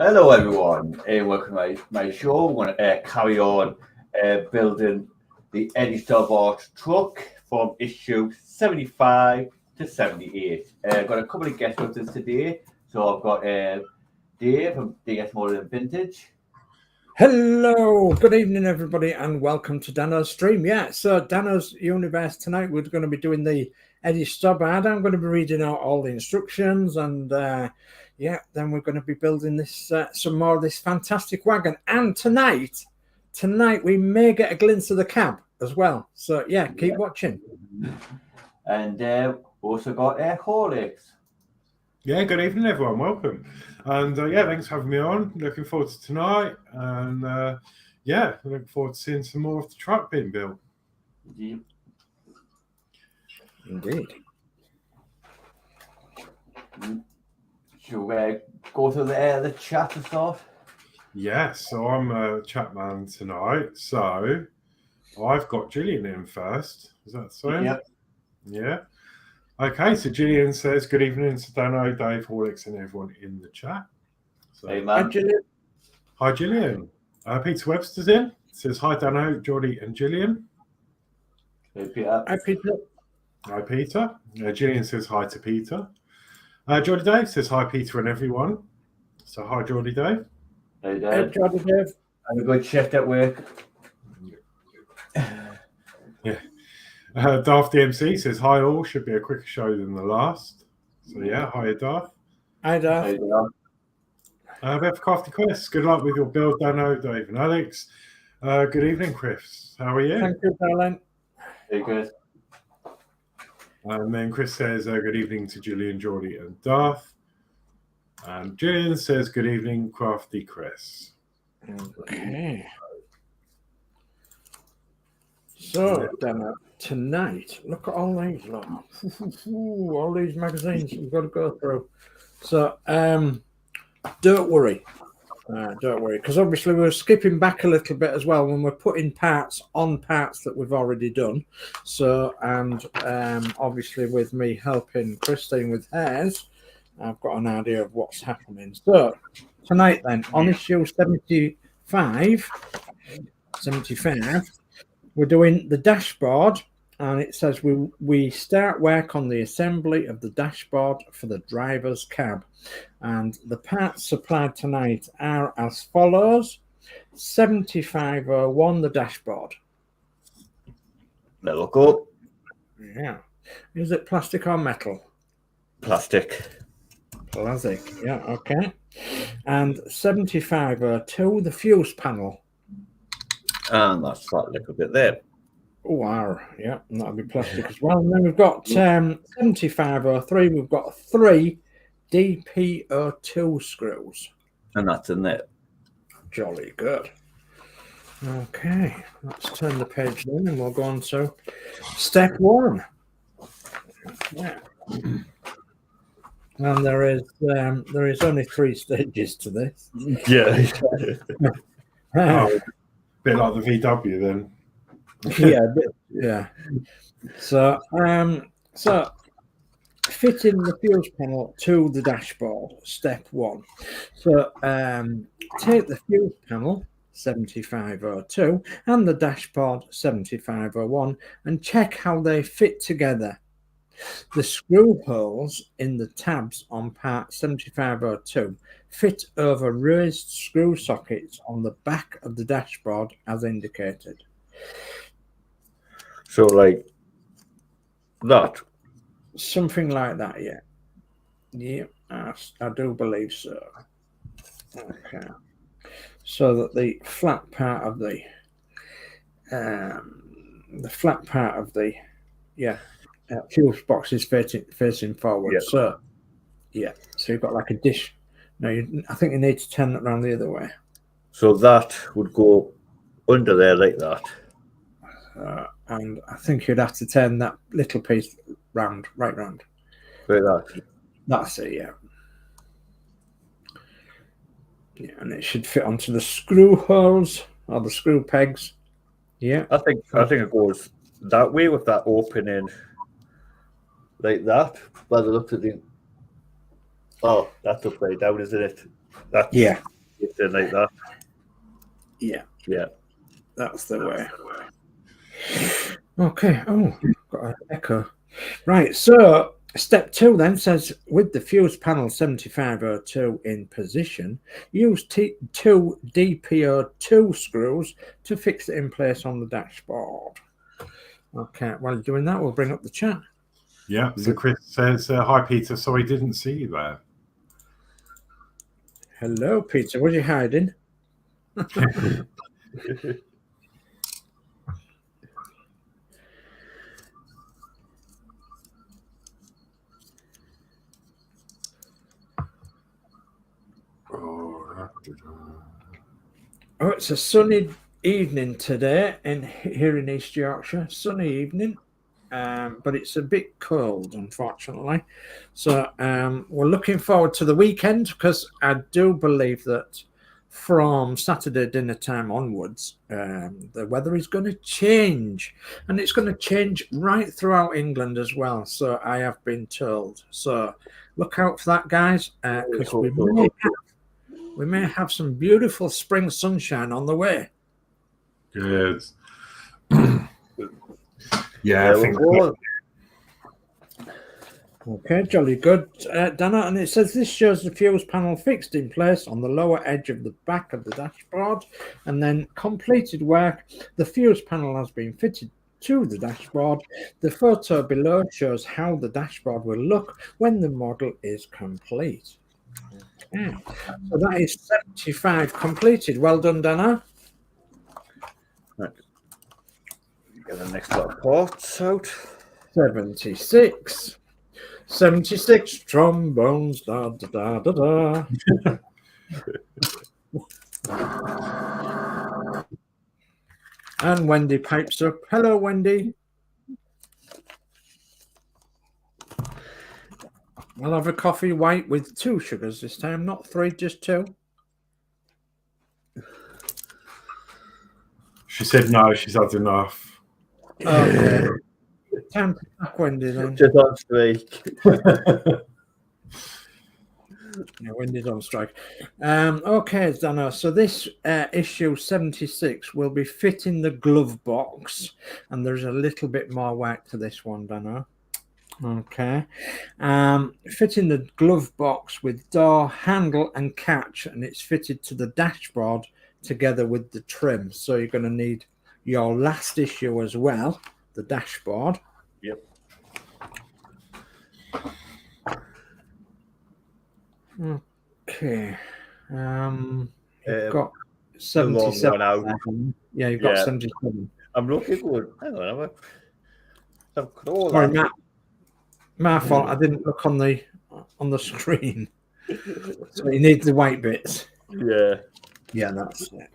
Hello everyone, and welcome to my show. We're going to carry on building the Eddie Stobart truck from issue 75 to 78. I've got a couple of guests with us today. So I've got Dave from DS Modern and Vintage. Hello, good evening everybody, and welcome to Dano's stream. Yeah, so Dano's Universe tonight, we're going to be doing the Eddie Stobart. I'm going to be reading out all the instructions, and then we're going to be building this some more of this fantastic wagon. And tonight we may get a glimpse of the cab as well. So yeah, keep watching. And also got Horlicks. Yeah, good evening, everyone. Welcome. And thanks for having me on. Looking forward to tonight. And looking forward to seeing some more of the truck being built. Yep. Indeed. Should we go to the chat to start? Yes, so I'm a chat man tonight. So I've got Gillian in first. Is that so? Yep. Yeah. Okay, so Gillian says, good evening to Dano, Dave, Horlicks, and everyone in the chat. So, Hey, man. Hi, Gillian. Hi, Gillian. Peter Webster's in. Says, hi, Dano, Geordie, and Gillian. Hey, Peter. Hi, Peter. Hi, Peter. Gillian says, hi to Peter. Geordie Dave says, hi, Peter, and everyone. So, hi, Geordie Dave. Hey, Hey, Dave. Johnny Dave. Have a good shift at work. Yeah. Daft DMC says, hi all, should be a quicker show than the last. So yeah, hi Daft. Hi, Dave. Hey, Dave. Beth Crafty Chris, good luck with your build, Dano, Dave and Alex. Good evening, Chris. How are you? Thank you, darling. Hey, Chris. And then Chris says, good evening to Gillian, Geordie and Daft. And Gillian says, good evening, Crafty Chris. Okay. So, Dana, tonight, look at all these, look. All these magazines we've got to go through. So, don't worry. Don't worry, because obviously we're skipping back a little bit as well when we're putting parts on parts that we've already done. So, and obviously with me helping Christine with hers, I've got an idea of what's happening. So, tonight then, on issue 75, we're doing the dashboard, and it says we start work on the assembly of the dashboard for the driver's cab. And the parts supplied tonight are as follows. 7501, the dashboard. Let look up. Yeah. Is it plastic or metal? Plastic. Plastic, yeah, okay. And 7502, the fuse panel. And that's that little bit there. Wow, yeah, and that'll be plastic as well. And then we've got 7503, we've got 3 DP02 screws. And that's in there. Jolly good. Okay, let's turn the page then and we'll go on to step 1. Yeah. And there is only 3 stages to this. Yeah. Oh, bit like the VW then. Yeah. So fitting the fuse panel to the dashboard, step 1. So take the fuse panel 7502 and the dashboard 7501 and check how they fit together. The screw holes in the tabs on part 7502 fit over raised screw sockets on the back of the dashboard as indicated. So like that. Something like that, yeah. Yeah, I do believe so. Okay. So that the flat part of the fuse box is facing forward. Yeah. So you've got like a dish. No, I think you need to turn it around the other way. So that would go under there like that. And I think you'd have to turn that little piece right round. Like that. That's it, yeah. Yeah, and it should fit onto the screw holes or the screw pegs. Yeah. I think it goes that way with that opening like that. By the look of the that's upside down, isn't it? That's, Yeah. Something like that. Yeah, Yeah. that's the way. Okay. Oh, got an echo. Right. So step 2 then says with the fuse panel 7502 in position, use 2 DPO2 screws to fix it in place on the dashboard. Okay. While you're doing that, we'll bring up the chat. Yeah. So Chris says, "Hi Peter, sorry didn't see you there." Hello, Peter. What are you hiding? Oh, it's a sunny evening today here in East Yorkshire. Sunny evening, but it's a bit cold, unfortunately. So we're looking forward to the weekend because I do believe that from Saturday dinner time onwards, the weather is going to change, and it's going to change right throughout England as well. So I have been told. So look out for that, guys, because we may have some beautiful spring sunshine on the way. Good. Yeah, I think. Okay, jolly good, Dana. And it says this shows the fuse panel fixed in place on the lower edge of the back of the dashboard, and then completed work. The fuse panel has been fitted to the dashboard. The photo below shows how the dashboard will look when the model is complete. Okay, so that is 75 completed. Well done, Dana. Right. Get the next lot of parts out. 76. 76 trombones, da da da da da. And Wendy pipes up. Hello, Wendy. I'll have a coffee white with 2 sugars this time, not 3, just 2. She said no, she's had enough. Okay. Time to pack Wendy then. Just on strike. Yeah, Wendy's on strike. Okay, Dana. So this issue 76 will be fitting the glove box, and there's a little bit more work to this one, Dana. Okay. Fitting the glove box with door, handle, and catch, and it's fitted to the dashboard together with the trim. So you're going to need your last issue as well, the dashboard. Yep. Okay. You've got 77. The long one out. Yeah, you've got 77. I'm looking good. Hang on, Sorry, Matt. My fault. I didn't look on the screen. So you need the white bits. Yeah. Yeah, that's it.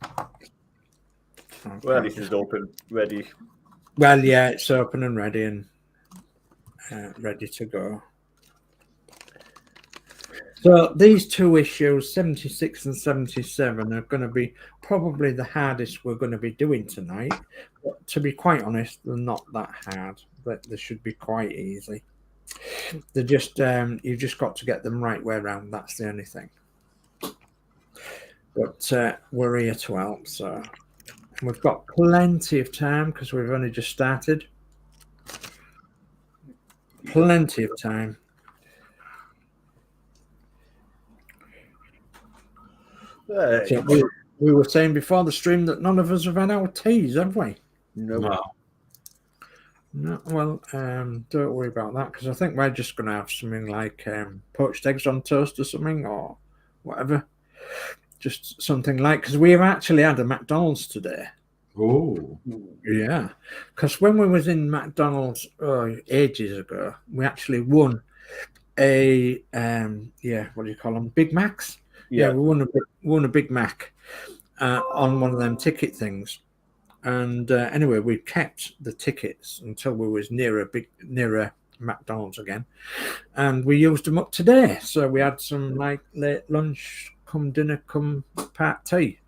Okay. Well, this is open, ready. Well, yeah, it's open and ready and ready to go. So these 2 issues, 76 and 77, are going to be probably the hardest we're going to be doing tonight. But to be quite honest, they're not that hard. But they should be quite easy. They're just you've just got to get them right way around. That's the only thing. But we're here to help. So we've got plenty of time because we've only just started. Plenty of time. So we were saying before the stream that none of us have had our teas, have we? No. No, well, don't worry about that because I think we're just going to have something like poached eggs on toast or something or whatever. Just something like, because we have actually had a McDonald's today. Oh. Yeah, because when we was in McDonald's ages ago, we actually won a what do you call them? Big Macs. Yeah, we won a Big Mac on one of them ticket things. And anyway, we kept the tickets until we was near a McDonald's again, and we used them up today. So we had some like late lunch, come dinner, come part tea.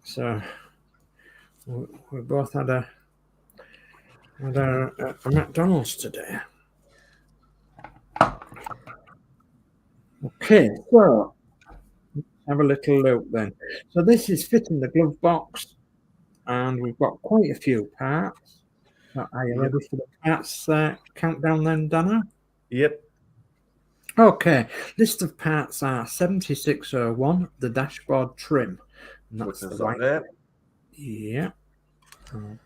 So we both had a McDonald's today. Okay, so have a little look then. So this is fitting the glove box, and we've got quite a few parts. So are you ready for the parts countdown then, Dana? Yep. Okay, list of parts are 7601, the dashboard trim. And that's the white. There. Yeah.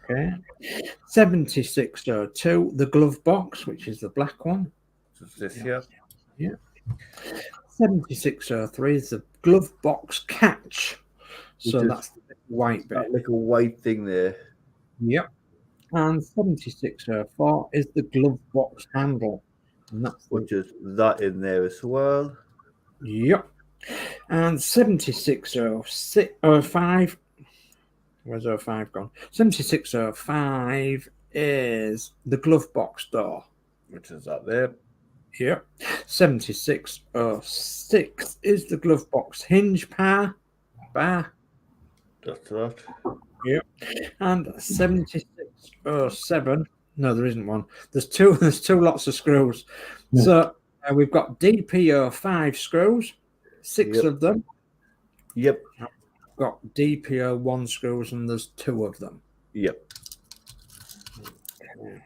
Okay. 7602, the glove box, which is the black one. Just this here. Yeah. 7603 is the glove box catch. So that's the white bit. That little white thing there. Yep. And 7604 is the glove box handle. And that's which is that in there as well. Yep. And 7605. Where's 05 gone? 7605 is the glove box door. Which is that there. Yep. 7606 is the glove box hinge bar. That's that. Yep. And 7607. No, there isn't one. There's two lots of screws. Yeah. So we've got DPO5 screws, 6 of them. Yep. We've got DPO1 screws, and there's 2 of them. Yep. Okay.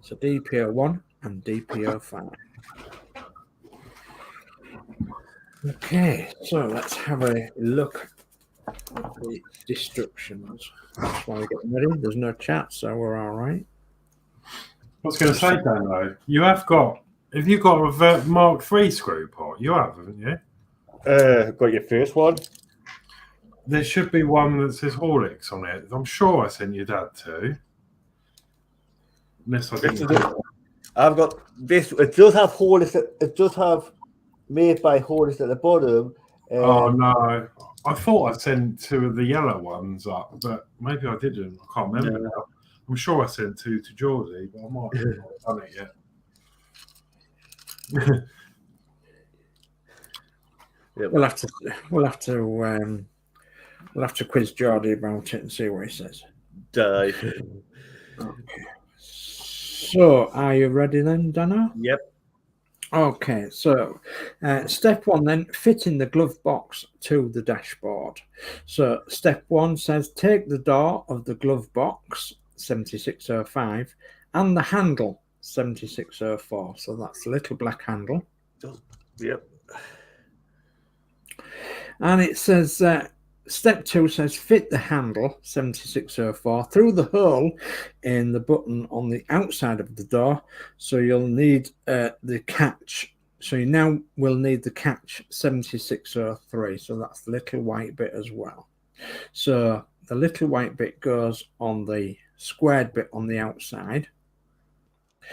So DPO1 and DPO5. Okay, so let's have a look at the instructions. That's why we're getting ready. There's no chat, so we're all right. I was going to say, Dan, though, have you got a Mark III screw pot? You have, haven't you? Got your first one. There should be one that says Horlicks on it. I'm sure I sent your dad to. Unless I didn't. I've got this. It does have Horlicks. It does have made by Horlicks at the bottom. Oh no! I thought I sent 2 of the yellow ones up, but maybe I didn't. I can't remember now. I'm sure I sent 2 to Geordie, but I might have not done it yet. We'll have to quiz Geordie about it and see what he says. Die. Okay. So, are you ready then, Dana? Yep. Okay, so step 1 then, fitting the glove box to the dashboard. So step 1 says take the door of the glove box, 7605, and the handle, 7604. So that's the little black handle. Yep. And it says step 2 says fit the handle, 7604, through the hole in the button on the outside of the door. So you'll need the catch. So you now will need the catch, 7603. So that's the little white bit as well. So the little white bit goes on the squared bit on the outside.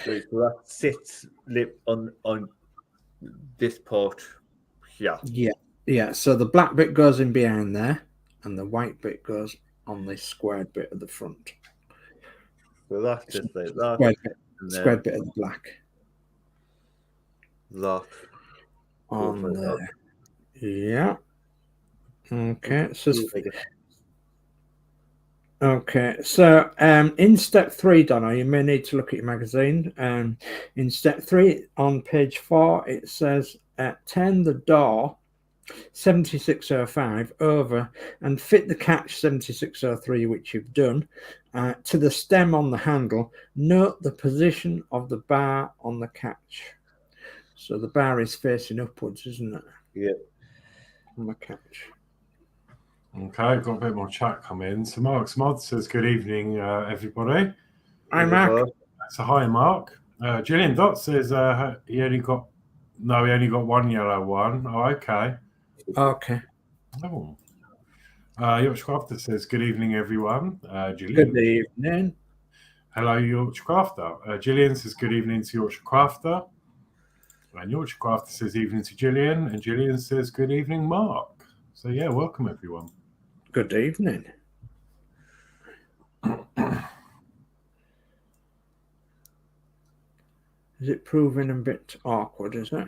So that sits on this part here. Yeah. So the black bit goes in behind there, and the white bit goes on the squared bit at the front. So that's just like that. Squared bit of the black. That. On there. Yeah. Okay. So in step 3, Donna, you may need to look at your magazine. In step 3 on page 4, it says turn the door 7605 over and fit the catch 7603, which you've done, to the stem on the handle. Note the position of the bar on the catch. So the bar is facing upwards, isn't it? Yeah. On the catch. Okay, got a bit more chat come in. So Mark Smod says, good evening, everybody. Hi, Mark. So hi, Mark. Gillian Dot says he only got 1 yellow one. Oh, okay. Okay. Oh. Yorkshire Crafter says, good evening, everyone. Gillian. Good evening. Hello, Yorkshire Crafter. Gillian says, good evening to Yorkshire Crafter. And Yorkshire Crafter says, evening to Gillian. And Gillian says, good evening, Mark. So, yeah, welcome, everyone. Good evening. Is it proving a bit awkward, is it?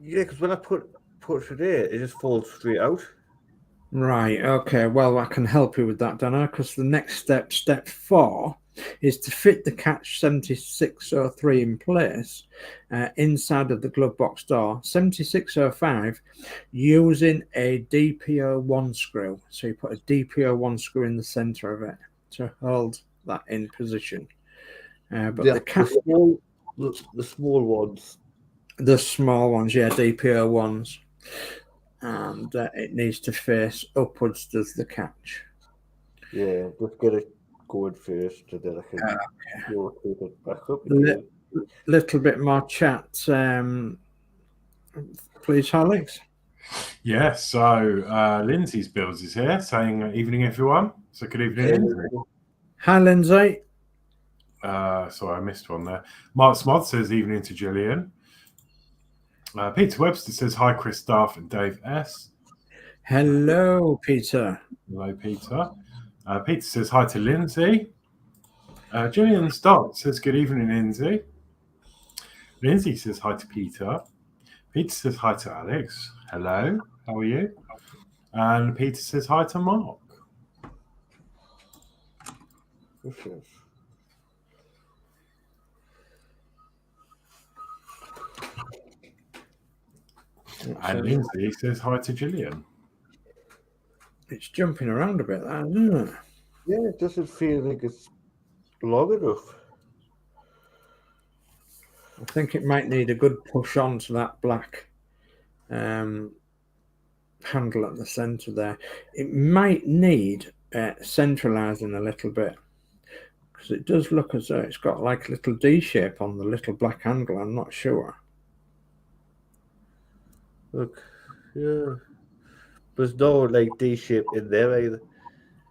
Yeah, because when I put it there, it just falls straight out. Right, okay. Well, I can help you with that, Dana, because the next step 4, is to fit the catch 7603 in place inside of the glove box door. 7605 using a DPO1 screw. So you put a DPO1 screw in the center of it to hold that in position. But the small ones. The small ones, yeah, DPO ones. And it needs to face upwards, does the catch. Yeah, just get it going first, and then I can rotate it back up. Little bit more chat, please, Alex. Yeah, so Lindsay's Builds is here saying evening, everyone. So good evening, Lindsay. Hi, Lindsay. Sorry, I missed one there. Mark Smod says evening to Gillian. Peter Webster says hi, Chris Staff and Dave S. Hello, Peter. Hello, Peter. Peter says hi to Lindsay. Gillian Stark says good evening, Lindsay. Lindsay says hi to Peter. Peter says hi to Alex. Hello, how are you? And Peter says hi to Mark. And Lindsay says hi to Gillian. It's jumping around a bit, that, isn't it? Yeah, it doesn't feel like it's long enough. I think it might need a good push on to that black handle at the center there. It might need centralizing a little bit, because it does look as though it's got like a little D shape on the little black handle. I'm not sure. Look, yeah. There's no like D shape in there either.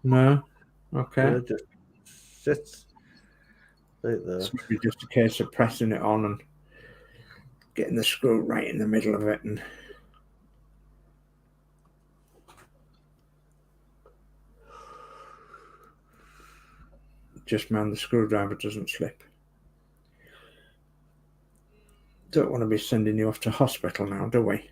No? Okay. Yeah, it just sits right there. It's maybe just a case of pressing it on and getting the screw right in the middle of it, and just man the screwdriver doesn't slip. Don't want to be sending you off to hospital now, do we?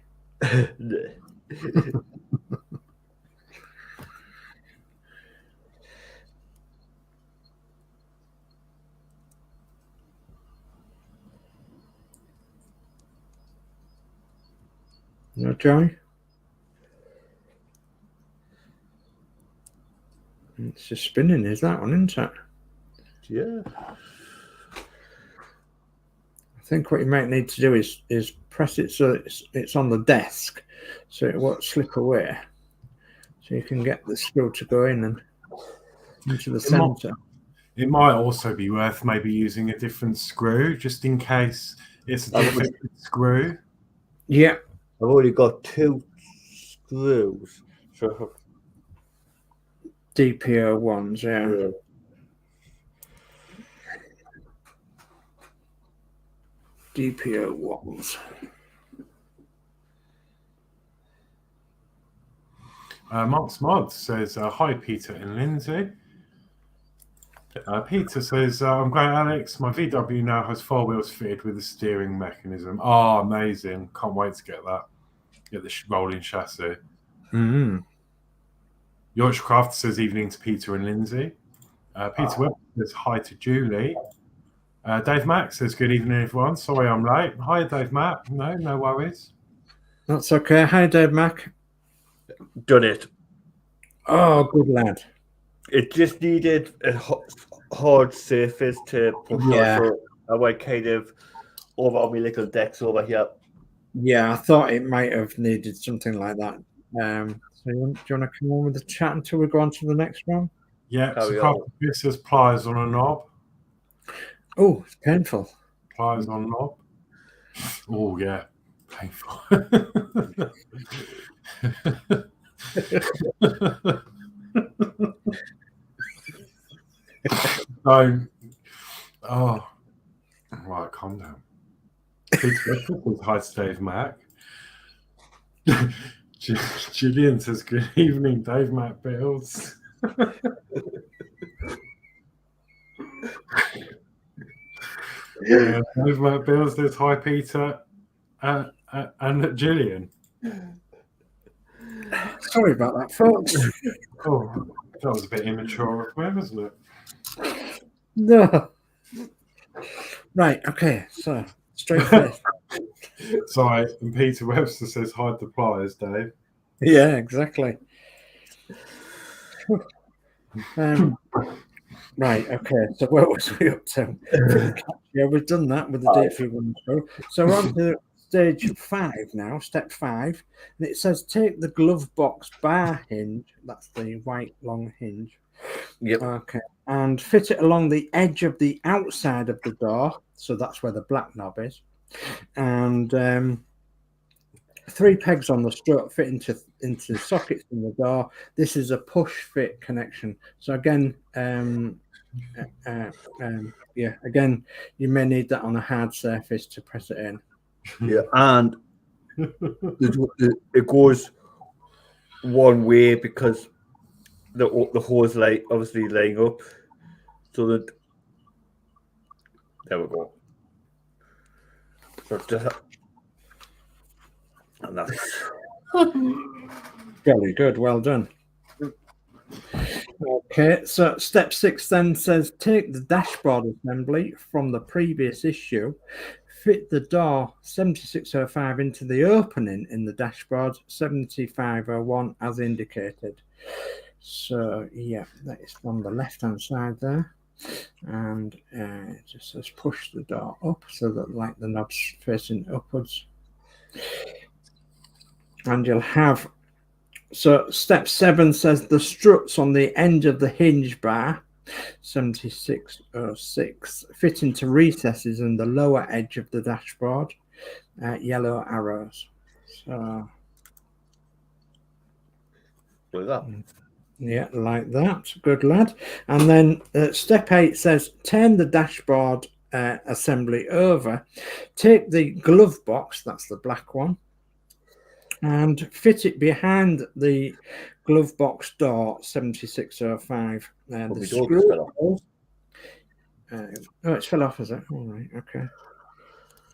No, Joey? It's just spinning, is that one, isn't it? Yeah. I think what you might need to do is press it so it's on the desk, so it won't slip away. So you can get the screw to go in and into the center. It might also be worth maybe using a different screw, just in case it's a different screw. Yeah. I've already got 2 screws. So DPO ones, yeah. DPO ones. Mark Smod says, hi, Peter and Lindsay. Peter says, I'm great, Alex. My VW now has 4 wheels fitted with a steering mechanism. Oh, amazing. Can't wait to get that. Get the rolling chassis. Mm-hmm. Yorkshire Craft says evening to Peter and Lindsay. Peter Webb says hi to Julie. Dave Mack says good evening, everyone. Sorry I'm late. Hi, Dave Mack. No worries. That's okay. Hi, Dave Mack. Done it. Oh, good lad. It just needed a hard surface to push on, so I went kind of over on my little decks over here. Yeah, I thought it might have needed something like that. So do you want to come on with the chat until we go on to the next one? Yeah, so this says pliers on a knob. Oh, it's painful. Pliers on a knob. Oh, yeah. Painful. Right, calm down. Hi to Dave Mack. Gillian says good evening, Dave Mack Bills. Dave Mack Bills says hi, Peter and Gillian. Sorry about that, folks. Oh, that was a bit immature of me, wasn't it? No. Right, okay, so straight face. Sorry, and Peter Webster says hide the pliers, Dave. Yeah, exactly. Right, okay, so what was we up to? Fit the catch. Yeah, we've done that with the DP one. So we're on to stage 5 now, step 5. And it says take the glove box bar hinge, that's the white long hinge. Yep. Okay. And fit it along the edge of the outside of the door. So that's where the black knob is. And 3 pegs on the strut fit into sockets in the door. This is a push fit connection. So again, yeah, again, you may need that on a hard surface to press it in. Yeah, and it goes one way because the hose light obviously laying up, so that there we go. So and that's Very good, well done. Okay, so step 6 then says take the dashboard assembly from the previous issue, fit the door 7605 into the opening in the dashboard 7501 as indicated. So yeah, that is on the left hand side there, and it just says push the door up so that like the knob's facing upwards, and you'll have. So step 7 says the struts on the end of the hinge bar 7606 fit into recesses in the lower edge of the dashboard, yellow arrows. So like that. Yeah, like that. Good lad. And then step 8 says turn the dashboard assembly over, take the glove box, that's the black one, and fit it behind the glove box door 7605. The screw. Oh, it's fell off, is it? All right, okay. I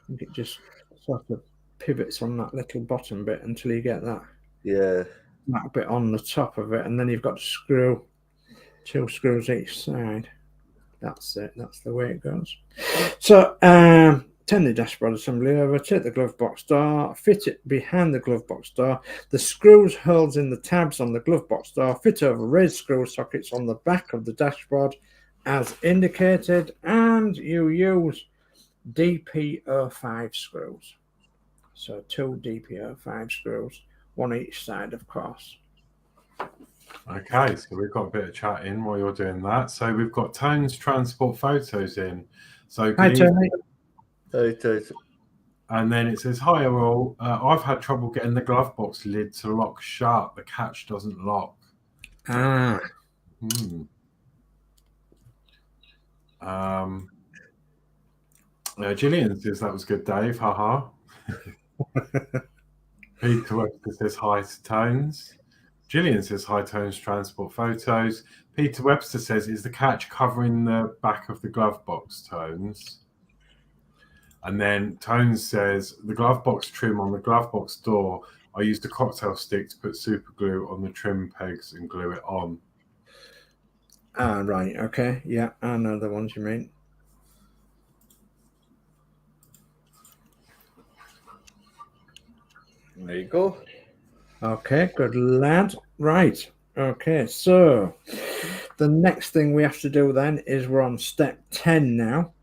think it just sort of pivots on that little bottom bit until you get that. Yeah. That bit on the top of it, and then you've got to screw 2 screws each side. That's it. That's the way it goes. So, turn the dashboard assembly over, take the glove box door, fit it behind the glove box door. The screws holes in the tabs on the glove box door fit over raised screw sockets on the back of the dashboard as indicated, and you use DP05 screws. So 2 DP05 screws, 1 each side, of course. Okay, so we've got a bit of chat in while you're doing that. So we've got Tones Transport Photos in. So Hi, Tony. And then it says, hi all, I've had trouble getting the glove box lid to lock shut. The catch doesn't lock. Ah. Gillian says that was good, Dave. Haha. Peter Webster says hi to Tones. Gillian says hi, Tones Transport Photos. Peter Webster says, is the catch covering the back of the glove box, Tones? And then Tones says, the glove box trim on the glove box door, I used a cocktail stick to put super glue on the trim pegs and glue it on. Ah, right. Okay. Yeah, I know the ones you mean. There you go. Okay, good lad. Right. Okay, so the next thing we have to do then is we're on step 10 now.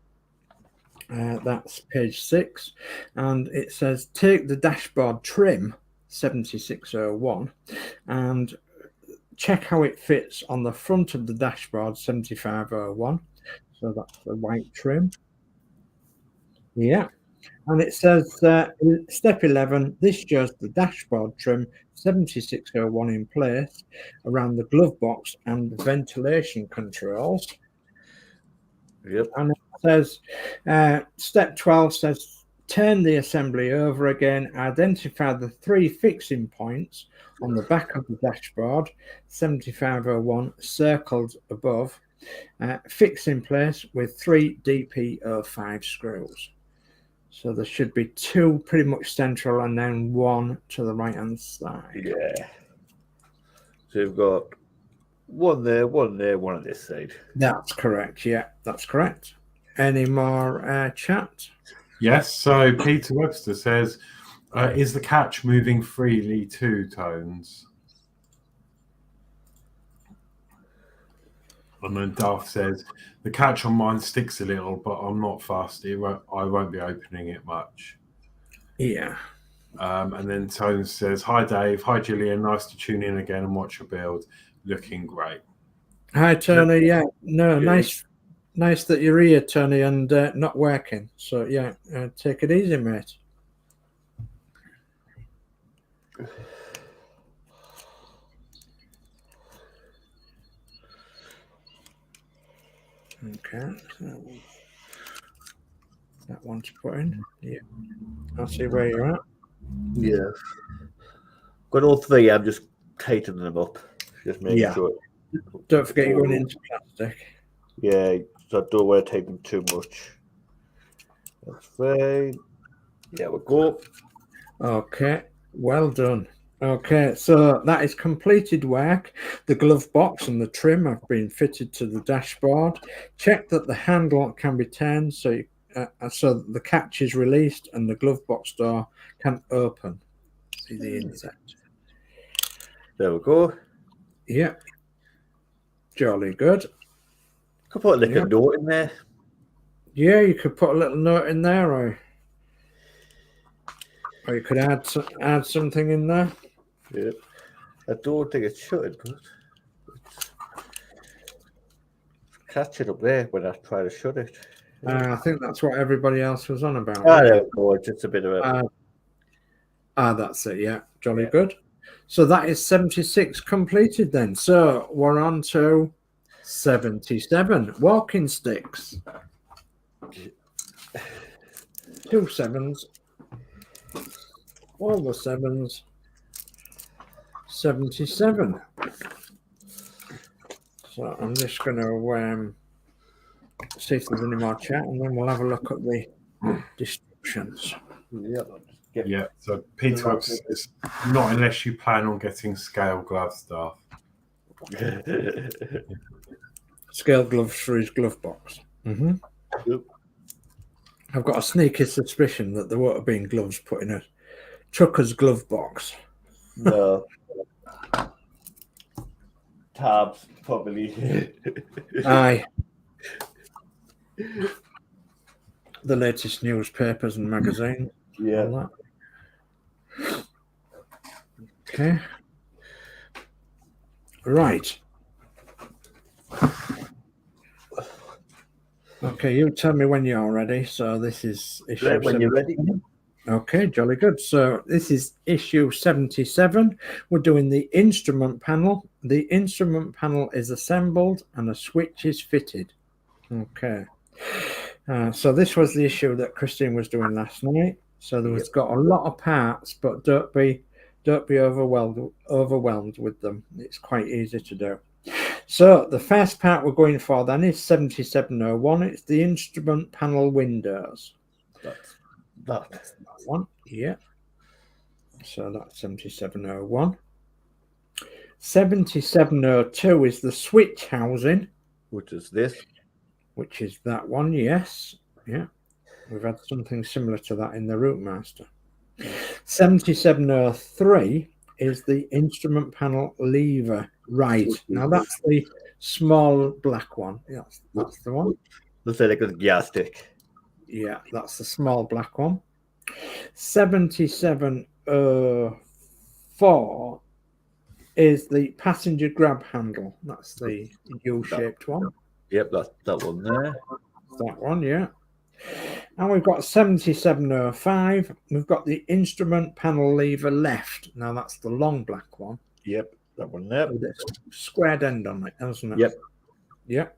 That's page 6, and it says take the dashboard trim 7601 and check how it fits on the front of the dashboard 7501. So that's the white trim. Yeah. And it says step 11, this shows the dashboard trim 7601 in place around the glove box and the ventilation controls. Yep. And it says step 12 says turn the assembly over again, identify the 3 fixing points on the back of the dashboard 7501 circled above, fix in place with 3 DP05 screws. So there should be 2 pretty much central and then 1 to the right hand side. Yeah. So you've got One there, one on this side. That's correct. Yeah, that's correct. Any more chat? Yes. So Peter Webster says, "Is the catch moving freely too, Tones?" And then Darth says, "The catch on mine sticks a little, but I'm not fast. I won't be opening it much." Yeah. And then Tones says, "Hi Dave, hi Gillian. Nice to tune in again and watch your build. Looking great." Hi, Tony. Yeah. No, Yeah. nice that you're here, Tony, and not working. So yeah, take it easy, mate. Okay. So that one to put in. Yeah. I'll see where you're at. Yeah. Got all three. I'm just tightening them up. Just making Yeah. sure. Don't forget you're going into plastic. Yeah, so I don't want to take them too much. That's fine. Yeah, we'll go. Okay. Well done. Okay, so that is completed work. The glove box and the trim have been fitted to the dashboard. Check that the handle can be turned so that the catch is released and the glove box door can open. See the inset. There we go. Yeah. Jolly good. Could put like a note in there. Yeah, you could put a little note in there, or you could add something in there. Yeah. I don't think it should, but catch it up there when I try to shut it. I think that's what everybody else was on about. Ah, there we go. It's just a bit of a. That's it. Yeah, jolly good. So that is 76 completed then. So we're on to 77 walking sticks. 2 sevens. All the sevens. 77. So I'm just going to see if there's any more chat, and then we'll have a look at the descriptions. Yeah. So Peter Webster says, "Not unless you plan on getting scale gloves, Darth." Scale gloves for his glove box. Mm-hmm. Yep. I've got a sneaky suspicion that there won't have been gloves put in a trucker's glove box. No. Tabs, probably. Aye. The latest newspapers and magazines. Yeah. All that. Okay. Right. Okay, you tell me when you're ready. So this is issue Right, when you're ready. Okay, jolly good. So this is issue 77. We're doing the instrument panel. The instrument panel is assembled and a switch is fitted. Okay. So this was the issue that Christine was doing last night. So there was got a lot of parts, but don't be overwhelmed with them. It's quite easy to do. So the first part we're going for then is 7701. It's the instrument panel windows. That's that one. Yeah. So that's 7701. 7702 is the switch housing. Which is this. Which is that one, yes. Yeah. We've had something similar to that in the Rootmaster. 7703 is the instrument panel lever. Right. Now that's the small black one. Yes, that's the one. Looks like a gas stick. Yeah, that's the small black one. 7704 is the passenger grab handle. That's the U-shaped one. Yep, that's that one there. That one, yeah. And we've got 7705. We've got the instrument panel lever left. Now that's the long black one. Yep, that one there. With a squared end on it, doesn't it? Yep. Yep.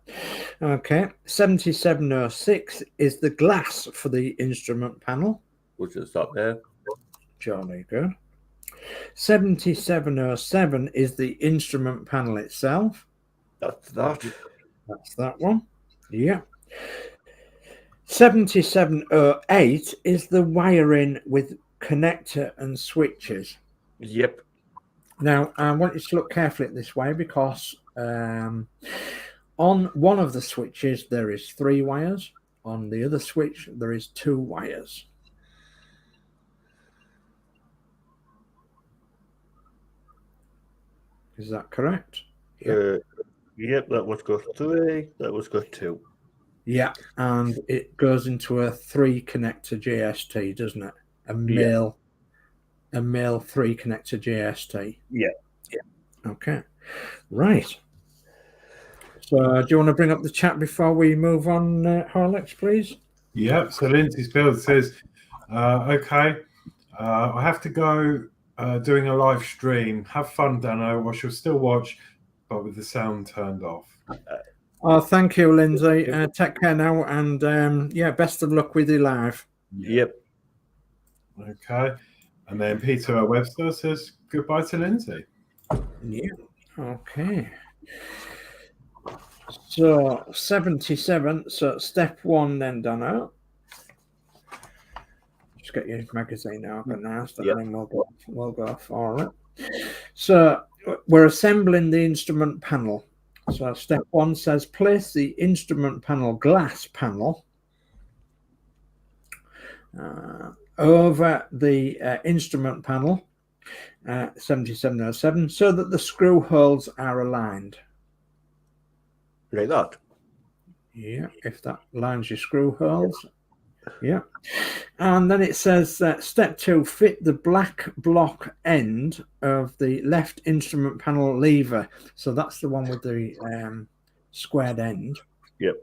Okay. 7706 is the glass for the instrument panel. Which is that there. Jolly good. 7707 is the instrument panel itself. That's that. That's that one. Yeah. 7708 is the wiring with connector and switches. Yep. Now, I want you to look carefully at this way because On one of the switches, there is 3 wires. On the other switch, there is 2 wires. Is that correct? Yep, that was got 3. That was got 2. Yeah, and it goes into a 3 connector JST, doesn't it? A male 3 connector JST. Yeah. Okay. Right. So, do you want to bring up the chat before we move on, Horlicks, please? Yep. So Lindsay's build says, okay, I have to go doing a live stream. Have fun, Dano. I shall still watch, but with the sound turned off. Oh, thank you, Lindsay. Take care now, and yeah, best of luck with your live. Yep. Okay. And then Peter Webster says goodbye to Lindsay. Yeah. Okay. So 77. So step 1 then done out. Just get your magazine organised, and then we'll go for it. So we're assembling the instrument panel. So step 1 says place the instrument panel glass panel over the instrument panel 7707 so that the screw holes are aligned. Like that? Yeah, if that lines your screw holes. Yeah. And then it says step 2, fit the black block end of the left instrument panel lever. So that's the one with the squared end. Yep.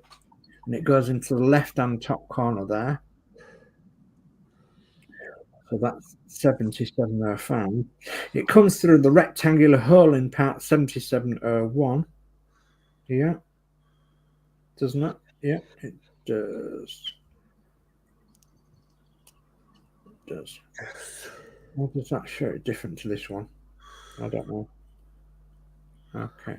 And it goes into the left-hand top corner there. So that's 7705. It comes through the rectangular hole in part 7701. Yeah. Doesn't it? Yeah, it does. Does. What does that show different to this one? I don't know. Okay.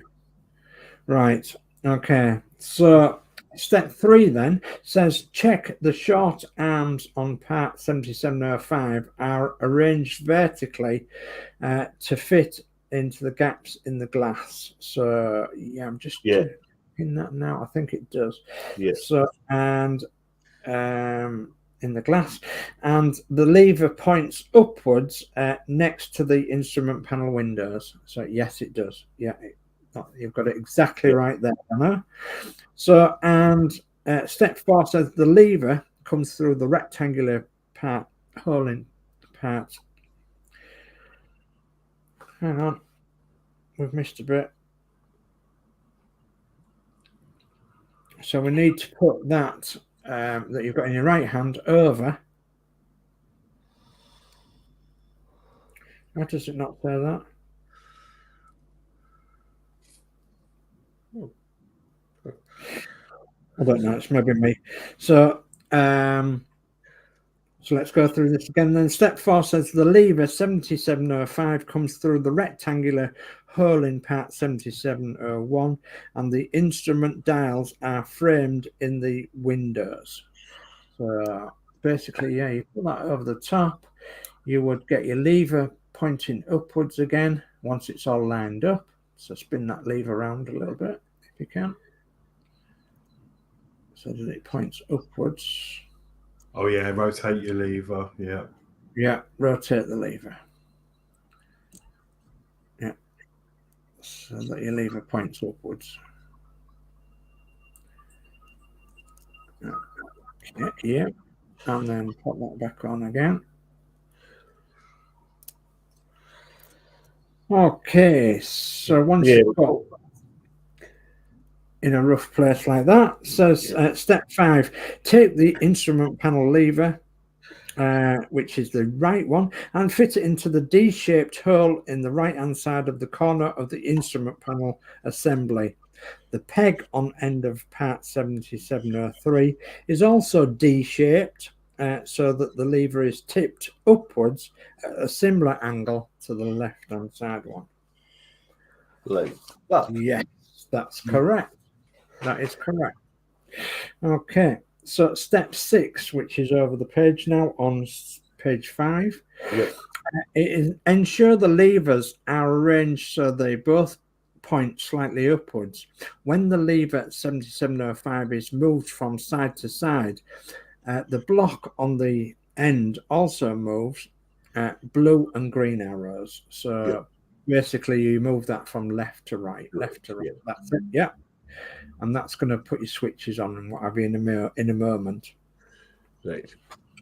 Right. Okay. So step 3 then says check the short arms on part 7705 are arranged vertically to fit into the gaps in the glass. So yeah, I'm just checking that now. I think it does. Yeah. So and in the glass, and the lever points upwards next to the instrument panel windows. So yes, it does. Yeah, you've got it exactly right there, Anna. So and step 4 says the lever comes through the rectangular part hole in part. Hang on, we've missed a bit. So we need to put that that you've got in your right hand over. Why does it not say that? I don't know. It's maybe me. So, so let's go through this again. Then step 4 says the lever 7705 comes through the rectangular hole in part 7701, and the instrument dials are framed in the windows. So basically, yeah, you put that over the top. You would get your lever pointing upwards again once it's all lined up. So spin that lever around a little bit if you can, so that it points upwards. Oh yeah, rotate your lever. Yeah. Yeah, rotate the lever. Yeah, so that your lever points upwards. Okay, yeah, and then put that back on again. Okay, so once you've got in a rough place like that, says step 5, take the instrument panel lever, which is the right one, and fit it into the D-shaped hole in the right-hand side of the corner of the instrument panel assembly. The peg on end of part 7703 is also D-shaped, so that the lever is tipped upwards at a similar angle to the left-hand side one. Like that? Yes, that's correct. That is correct. Okay, so step 6, which is over the page now on page 5, it is ensure the levers are arranged so they both point slightly upwards. When the lever 7705 is moved from side to side, the block on the end also moves, blue and green arrows. So basically you move that from left to right. That's it. Yeah. And that's going to put your switches on and what have you in a moment. Right.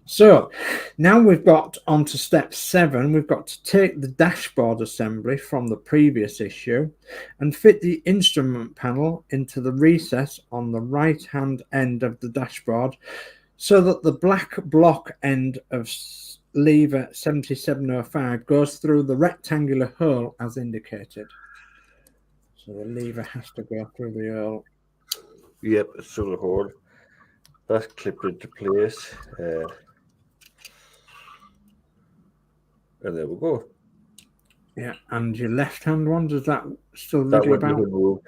So now we've got on to step 7. We've got to take the dashboard assembly from the previous issue and fit the instrument panel into the recess on the right hand end of the dashboard so that the black block end of lever 7705 goes through the rectangular hole as indicated. So the lever has to go through the hole. Yep, it's through the hole. That's clipped into place. And there we go. Yeah, and your left hand one, does that still That wriggle one about? doesn't move.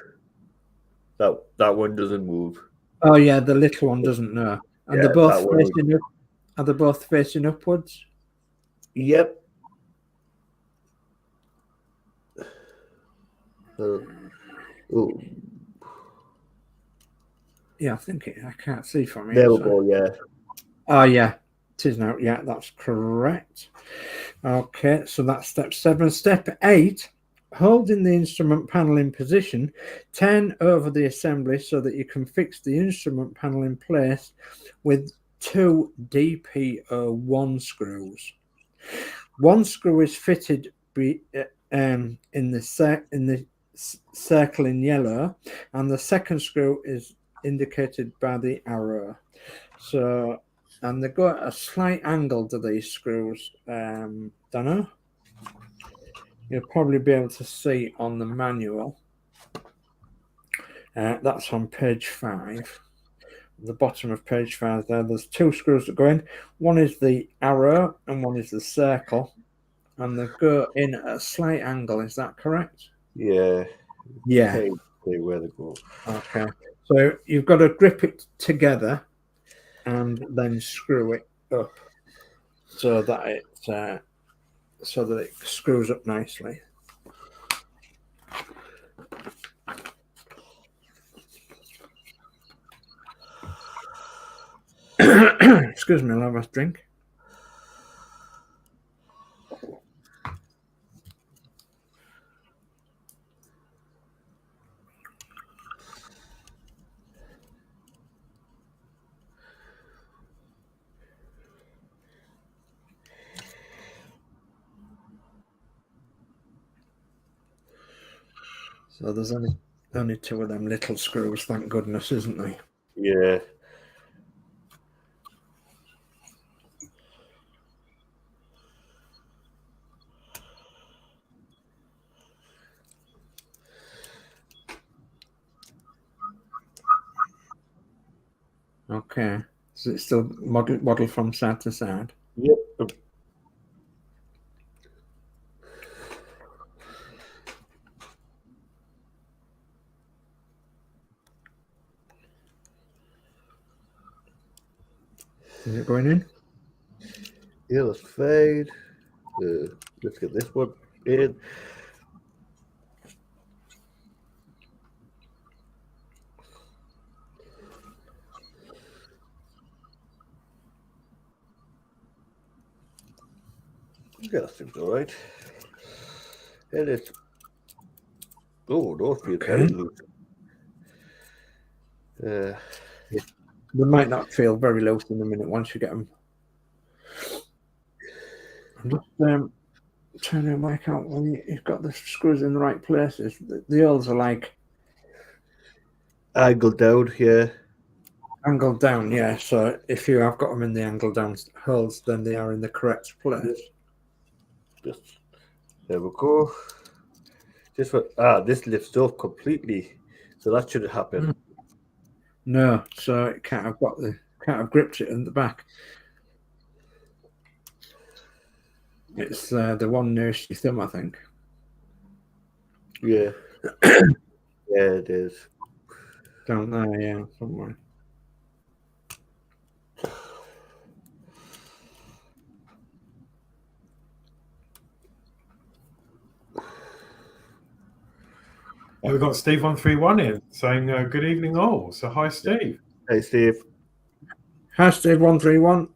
That one doesn't move. Oh yeah, the little one doesn't know. And Yeah, they're both that one facing up. Are they both facing upwards? Yep. Oh, Yeah, I think I can't see from here. there we so- go. Yeah. Oh yeah, it is now. Yeah, that's correct. Okay, so that's step 7. Step 8, holding the instrument panel in position, turn over the assembly so that you can fix the instrument panel in place with 2 DPO1 screws. One screw is fitted in the circle in yellow, and the second screw is indicated by the arrow. So, and they've got a slight angle to these screws. Don't know. You'll probably be able to see on the manual. That's on page 5. The bottom of page 5 there's 2 screws that go in. One is the arrow and one is the circle. And they go in at a slight angle. Is that correct? Yeah. Yeah. Okay, where they go. Okay. So you've got to grip it together and then screw it up so that it screws up nicely. Excuse me, I'll have a drink. So there's only 2 of them little screws, thank goodness, isn't there? Yeah. Okay. So it's still waddle from side to side. Yep. Is it going in? Yeah, let's fade. Let's get this one in. Yeah, that seems all right. And it's those feel very loose. They might not feel very loose in a minute once you get them. I'm just trying to work out when you've got the screws in the right places. The holes are like angled down here. Angled down, yeah. So if you have got them in the angle down holes, then they are in the correct place. Just there we go. This lifts off completely, so that shouldn't happen. No, so it can't have gripped it in the back. It's the one nearest your thumb, I think. Yeah. Yeah, it is. Down there, yeah, somewhere. We've got Steve131 in saying good evening all. So hi, Steve. Hey, Steve. Hi, Steve 131.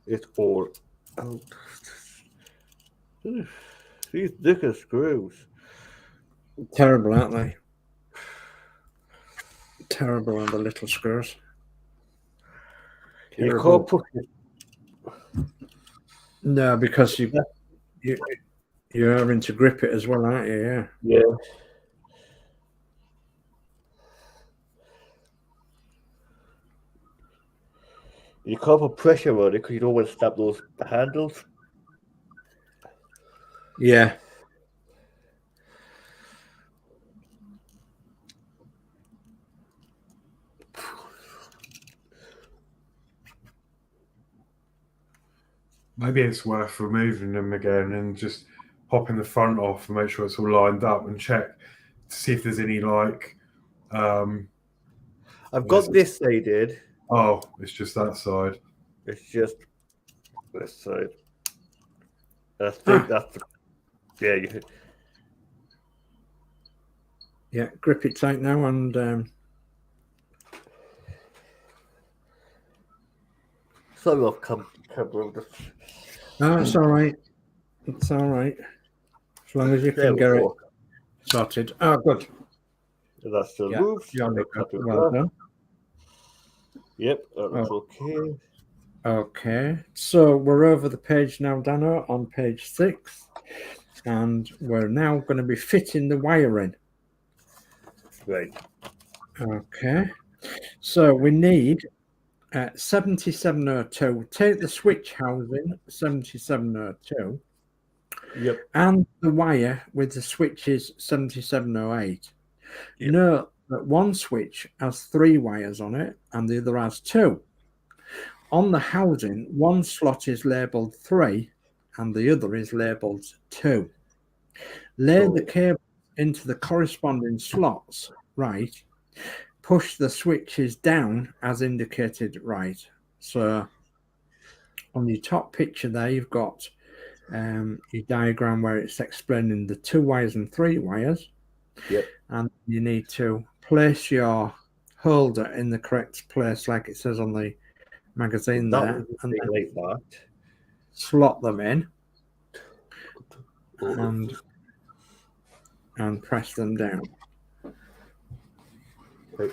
It's all out. These thicker screws. Terrible, aren't they? Terrible on the little screws. You Terrible. can't put it. No, because you're having to grip it as well, aren't you? Yeah. Yeah. You can't put pressure on it because you don't want to snap those handles. Yeah. Maybe it's worth removing them again and just popping the front off and make sure it's all lined up and check to see if there's any like. I've got this sided. Oh, it's just that side. It's just this side. I think that's yeah. Yeah. Grip it tight now and. Sorry, I've come. No, it's all right. It's all right. As long as you can get it sorted. Oh, good. That's the Yeah, roof. well done. Yep, that looks okay. Okay, so we're over the page now, Dano, on page 6, and we're now going to be fitting the wiring. Right. Okay, so we need 7702. Take the switch housing 7702. Yep. And the wire with the switches 7708. Yep. Note that one switch has 3 wires on it and the other has 2. On the housing, one slot is labelled 3 and the other is labelled 2. Lay the cable into the corresponding slots, right. Push the switches down as indicated, right. So on your top picture there, you've got your diagram where it's explaining the 2 wires and 3 wires. Yep. And you need to place your holder in the correct place, like it says on the magazine there, and then like that. slot them in and press them down. Right.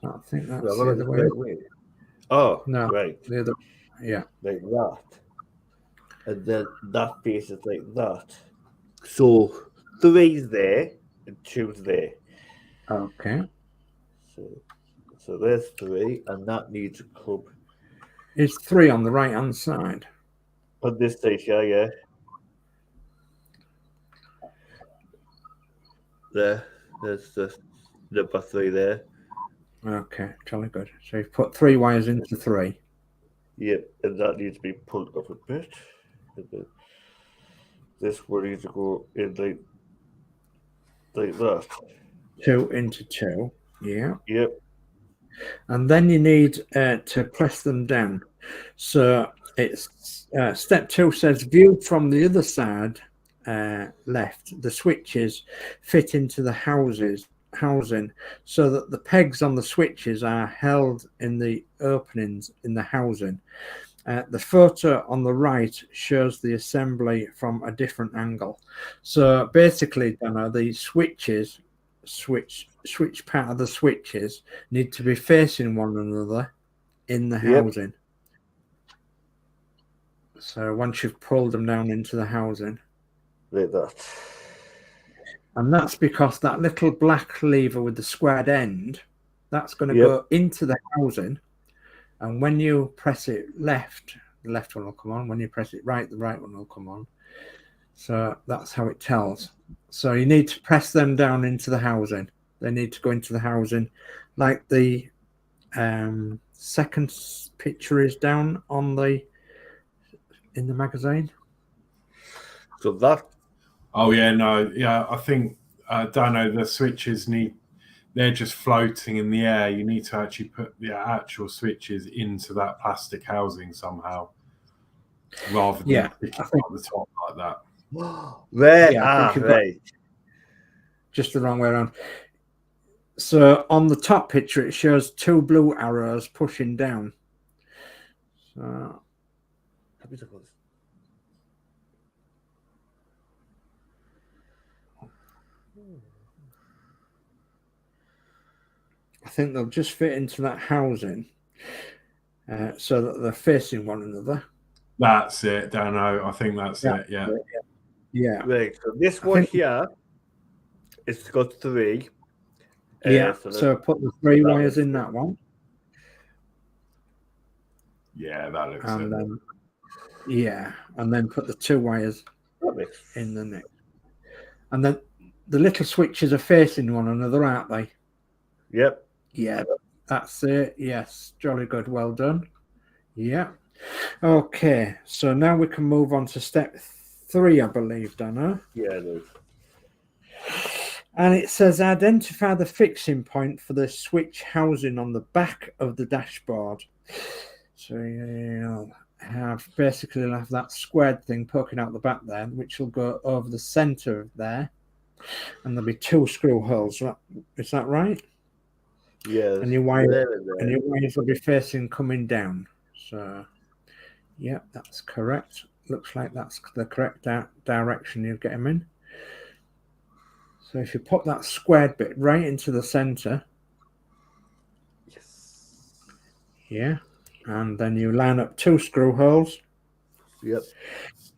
I think that's the other way. Oh, No, right. the other, yeah. Like that. And then that face is like that. So 3's there and 2's there. Okay. So there's 3, and that needs a club. Is 3 on the right hand side? On this side, yeah. There's the number 3 there. Okay, jolly good. So you've put 3 wires into 3. Yep, and that needs to be pulled up a bit. And then this one needs to go in like that. 2 into 2. Yeah. Yep. And then you need to press them down. So it's step 2 says view from the other side left. The switches fit into the housing so that the pegs on the switches are held in the openings in the housing. The photo on the right shows the assembly from a different angle. So basically, the switch part of the switches need to be facing one another in the housing. So once you've pulled them down into the housing, like that. and that's because that little black lever with the squared end, that's going to go into the housing, and when you press it left, the left one will come on. When you press it right, the right one will come on. So that's how it tells. So you need to press them down into the housing. They need to go into the housing, like the second picture is down on in the magazine. So that. Oh yeah, no, yeah. I think Dano, the switches they're just floating in the air. You need to actually put the actual switches into that plastic housing somehow. rather than Yeah, picking I think- up the top like that. Right. Yeah, I think you've got- Right. just the wrong way around. So on the top picture, it shows 2 blue arrows pushing down. So I think they'll just fit into that housing, so that they're facing one another. That's it, Dano. I think that's it. Yeah. Yeah. Right. So this I one think- here, it's got 3. Yeah. So So put the 3 that wires looks in good. that one, Yeah, that looks and it. then and then put the 2 wires that makes in the next. And then the little switches are facing one another, aren't they? Yep. Yeah, that's it. Yes, jolly good. Well done. Yeah. Okay, so now we can move on to step 3, I believe, Dana. Yeah, it is. And it says identify the fixing point for the switch housing on the back of the dashboard. So you'll have that squared thing poking out the back there, which will go over the center of there, and there'll be 2 screw holes. Is that right? Yeah. And your wire there and there. and your wires will be facing coming down. So, yeah, that's correct. Looks like that's the correct direction you get them in. So if you put that squared bit right into the center, Yes. yeah, and then you line up 2 screw holes, Yep.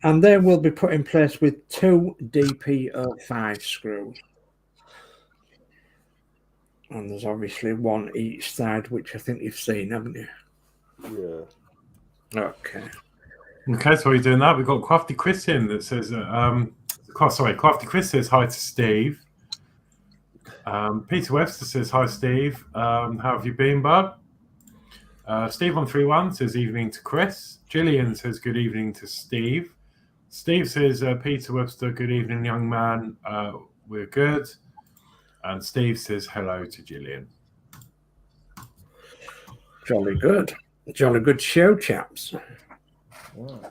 and they will be put in place with 2 DP05 screws. And there's obviously 1 each side, which I think you've seen, haven't you? Yeah. Okay. Okay, so we're doing that. We've got Crafty Chris in that says, Crafty Chris says hi to Steve. Peter Webster says hi, Steve. How have you been, bud? Steve131 says evening to Chris. Gillian says good evening to Steve. Steve says Peter Webster, good evening, young man. We're good. And Steve says hello to Gillian. Jolly good. Jolly good show, chaps. Well,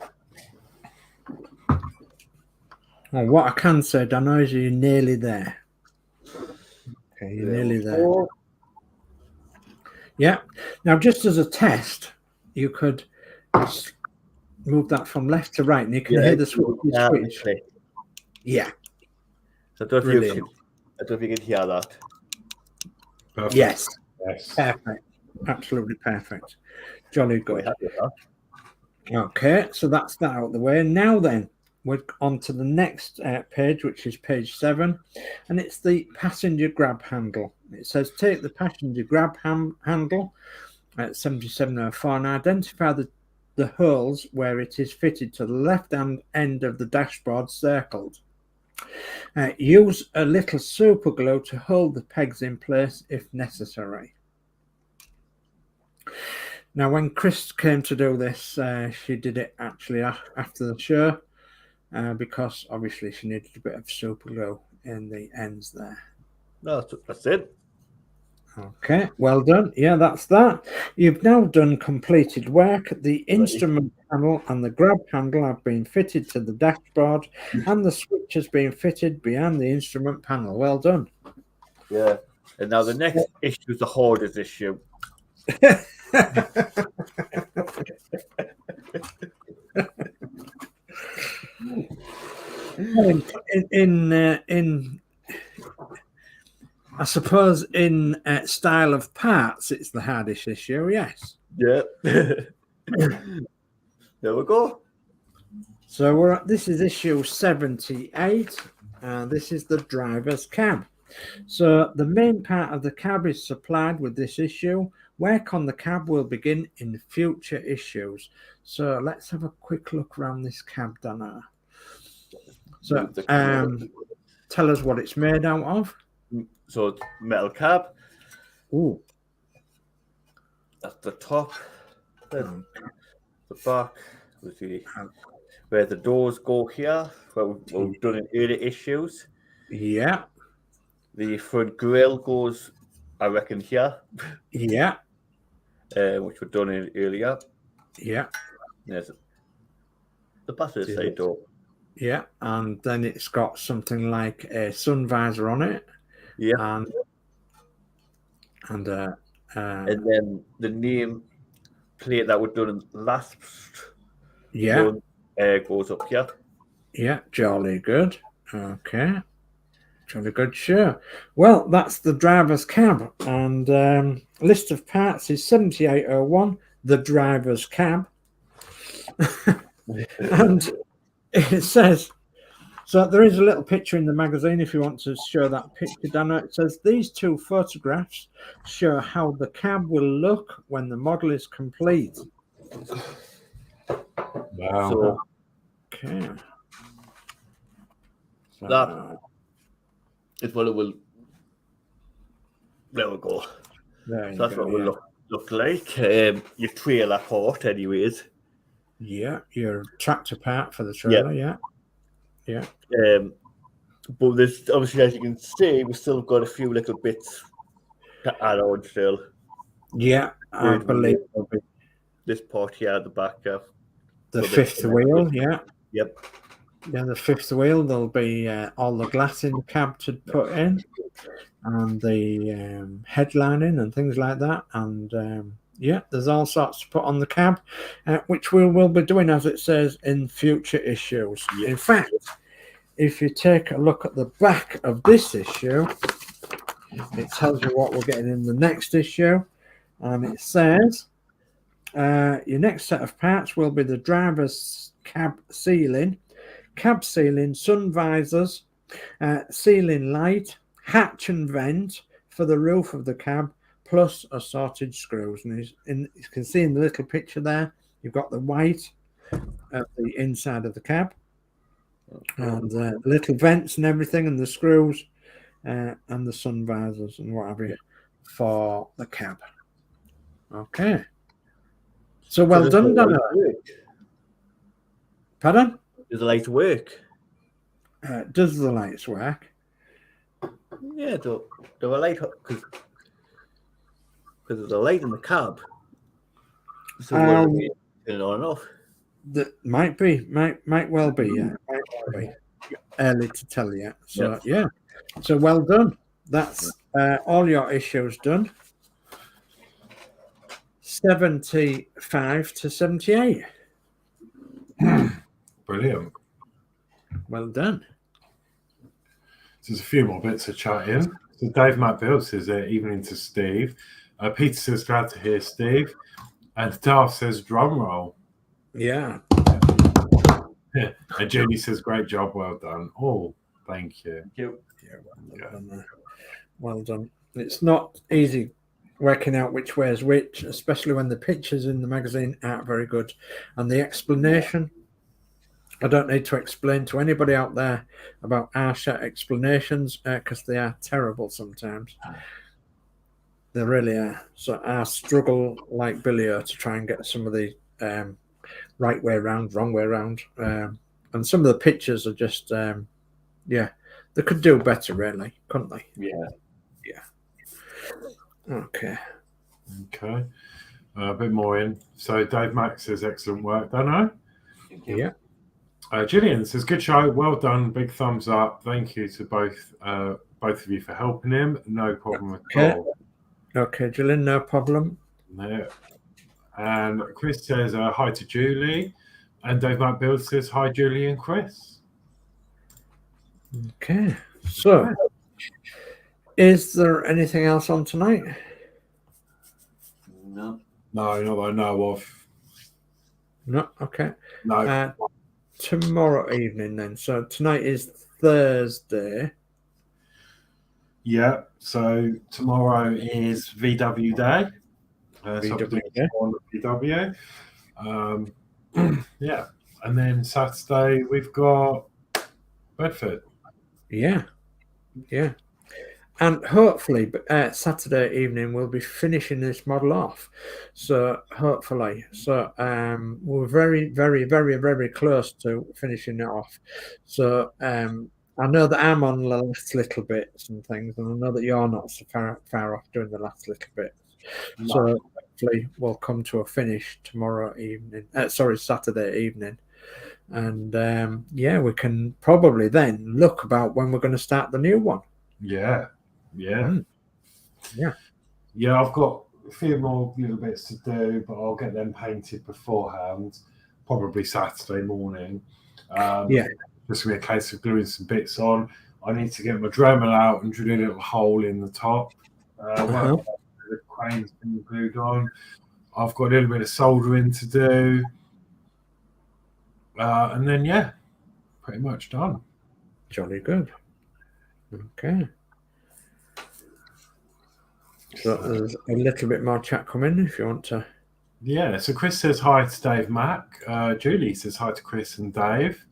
what I can say, Dano, is you're nearly there. Okay, you're nearly there. Yeah. Now, just as a test, you could just move that from left to right, and you can hear the switch. Yeah. So I don't know Brilliant. if you can hear that. Perfect. Yes. Yes. Perfect. Absolutely perfect. Jolly Quite good. happy with that. Okay, so that's that out of the way. Now then, we're on to the next page, which is page 7, and it's the passenger grab handle. It says take the passenger grab handle at 7704 and identify the holes where it is fitted to the left-hand end of the dashboard circled. Use a little super glue to hold the pegs in place if necessary. Now, when Chris came to do this, she did it actually after the show because obviously she needed a bit of super glue in the ends there. No, that's it. Okay, well done. Yeah, that's that. You've now done completed work. The instrument panel and the grab handle have been fitted to the dashboard, and the switch has been fitted behind the instrument panel. Well done. Yeah. And now the next issue is the hoarders issue. in I suppose in style of parts, it's the hardest issue. Yes. Yeah. There we go. So this is issue 78, and this is the driver's cab. So the main part of the cab is supplied with this issue. Work on the cab will begin in future issues. So let's have a quick look around this cab, Dana. So tell us what it's made out of. So it's metal cab. Ooh. That's the top. The back. Where the doors go here. Where we've done in earlier issues. Yeah. The front grille goes, I reckon, here. Yeah. Which we've done in earlier. Yeah. There's the passenger side door. Yeah, and then it's got something like a sun visor on it, Yeah. and And then the name plate that was done last yeah, run goes up here. yeah, jolly good. Okay, jolly good, sure. Well, that's the driver's cab, and list of parts is 7801, the driver's cab. And it says, so there is a little picture in the magazine if you want to show that picture, Dana. It says, these two photographs show how the cab will look when the model is complete. Wow. So Okay. So, that is what it will. There we go. there you So that's go, what it will yeah. look like. Your trailer port, anyways. Yeah, your tractor part for the trailer, yeah. Yeah. But there's obviously, as you can see, we've still got a few little bits to add on still. Yeah, I believe it'll be This part here at the back of the fifth wheel, yeah. Yep. Yeah, the fifth wheel, there'll be all the glass in the cab to put in, and the headlining and things like that. And yeah, there's all sorts to put on the cab, which we will be doing, as it says, in future issues. Yes. In fact, if you take a look at the back of this issue, it tells you what we're getting in the next issue, and it says your next set of parts will be the driver's cab ceiling, sun visors, ceiling light, hatch and vent for the roof of the cab, plus assorted screws. And you can see in the little picture there, you've got the white at the inside of the cab, and the little vents and everything, and the screws, and the sun visors and what have you for the cab. Okay. So well done, Dana. Pardon? Does the lights work? Does the lights work? Yeah, there were light because there's a light in the cab. So turn it on and off. That might well be, yeah. Might well be. Early to tell yet. So yeah. So well done. That's all your issues done. 75 to 78. Brilliant. Well done. There's a few more bits to chat in. So Dave McBill says evening to Steve. Peter says glad to hear Steve. And Darth says drum roll. Yeah. And Julie says great job, well done. Oh, thank you. Yeah, well done. It's not easy working out which way is which, especially when the pictures in the magazine aren't very good. And the explanation, I don't need to explain to anybody out there about our explanations because they are terrible sometimes. They really are. So I struggle like Billy to try and get some of the right way around, wrong way around. And some of the pictures are just, they could do better, really, couldn't they? Yeah. Okay. A bit more in. So Dave Max says excellent work, don't I? Yeah. Gillian says good show, well done, big thumbs up. Thank you to both of you for helping him. No problem at all. Okay, Gillian, no problem. Yeah. And Chris says hi to Julie, and Dave McBill says hi, Julie and Chris. Okay, so is there anything else on tonight? No, not that I know of. No, okay. No. Tomorrow evening then. So tonight is Thursday. Yeah, so tomorrow is VW Day. VW. Yeah, and then Saturday we've got Bedford. Yeah. And hopefully Saturday evening we'll be finishing this model off. So hopefully. So we're very, very, very, very close to finishing it off. So I know that I'm on the last little bits and things, and I know that you're not so far off doing the last little bits. No. So hopefully we'll come to a finish tomorrow evening. Saturday evening. And yeah, we can probably then look about when we're going to start the new one. Yeah. Yeah. Yeah, I've got a few more little bits to do, but I'll get them painted beforehand, probably Saturday morning. Yeah. Just gonna be a case of gluing some bits on. I need to get my Dremel out and drill a little hole in the top. Uh-huh. The crane's been glued on. I've got a little bit of soldering to do. And then, yeah, pretty much done. Jolly good. Okay. So there's a little bit more chat coming if you want to. Yeah, so Chris says hi to Dave Mack. Julie says hi to Chris and Dave.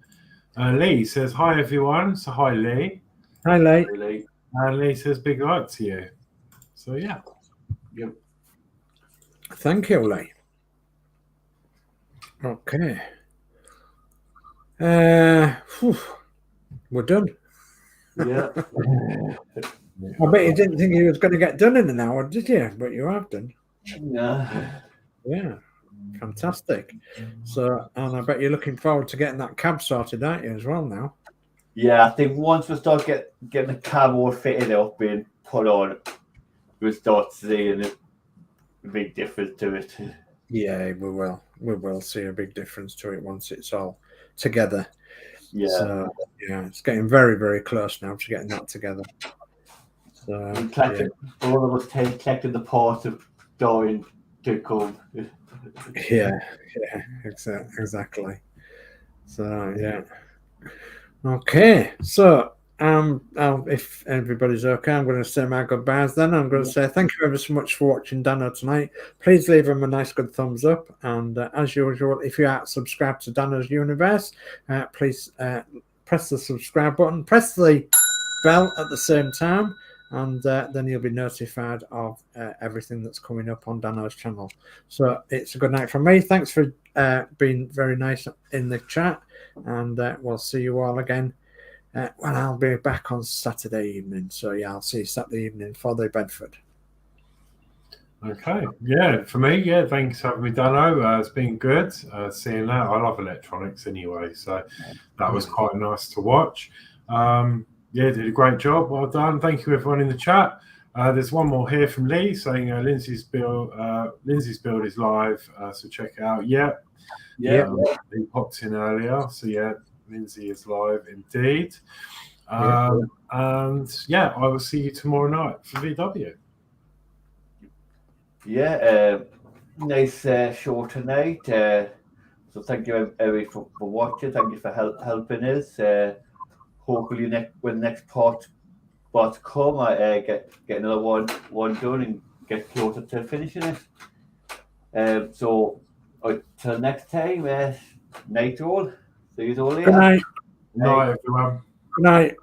Lee says hi, everyone. So hi, Lee. Hi, Lee. Really. And Lee says big like to you. So, yeah. Yep. Thank you, Lee. Okay. We're done. Yeah. I bet you didn't think he was going to get done in an hour, did you? But you have done. No. Yeah. Fantastic. So, and I bet you're looking forward to getting that cab sorted, aren't you, as well now? Yeah, I think once we start getting the cab all fitted up and put on, we'll start seeing a big difference to it. Yeah, we will. We will see a big difference to it once it's all together. Yeah. So, yeah, it's getting very, very close now to getting that together. So, We collected, all of us collected the part of dying to come. yeah, exactly. So, yeah. Okay, so if everybody's okay, I'm going to say my goodbyes then. I'm going to say thank you ever so much for watching Dano tonight. Please leave him a nice good thumbs up. And as usual, if you are subscribed to Dano's Universe, please press the subscribe button, press the bell at the same time, and then you'll be notified of everything that's coming up on Dano's channel. So it's a good night from me. Thanks for being very nice in the chat, and we'll see you all again. Well, I'll be back on Saturday evening. So, yeah, I'll see you Saturday evening for the Bedford. Okay. Yeah, for me, yeah, thanks for having me, Dano. It's been good seeing that. I love electronics anyway, so that was quite nice to watch. Yeah, did a great job. Well done. Thank you, everyone in the chat. There's one more here from Lee saying Lindsay's build is live, so check it out. Yeah. He popped in earlier, so yeah, Lindsay is live indeed. And yeah, I will see you tomorrow night for VW. Yeah, nice show tonight. So thank you everybody for watching. Thank you for helping us. Hopefully when the next part come, I get another one done and get closer to finishing it. So until next time, night all. See you all later. Good night. Night, everyone. Good night.